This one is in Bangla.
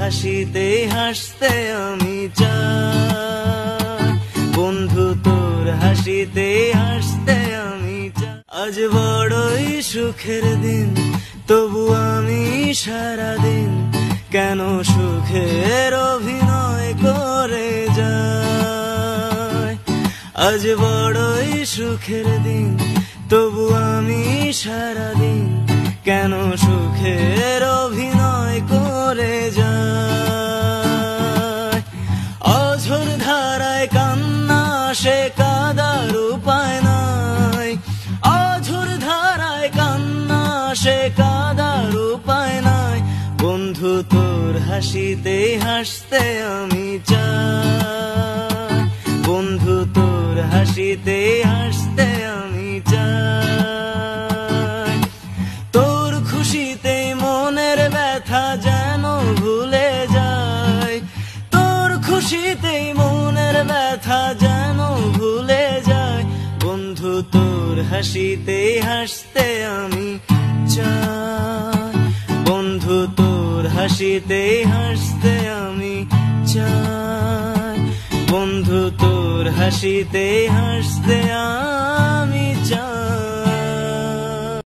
হাসিতে হাসতে আমি চাই, বন্ধু তোর হাসিতে হাসতে আমি চাই। আজ বড়ই সুখের দিন, তবু আমি সারাদিন কেন সুখের অভিনয় করে যাই। আজ বড়ই সুখের দিন, তবু আমি সারাদিন কেন সুখের অভিনয় করে যাই। অঝোর ধারায় কান্না সে কাদার উপায় নাই, অঝোর ধারায় কান্না সে কাদার উপায় নাই। বন্ধু তোর হাসিতে হাসতে আমি চাই, বন্ধু তোর হাসিতে হাসতে আমি চাই। তোর খুশিতে মনের ব্যথা যেন ভুলে যায়, তোর খুশিতে মনের ব্যথা যেন ভুলে যায়। বন্ধু তোর হাসিতে হাসতে আমি চাই, বন্ধু তোর হাসিতে হাসতে আমি চাই, বন্ধু তোর হাসিতে হাসতে আমি চাই।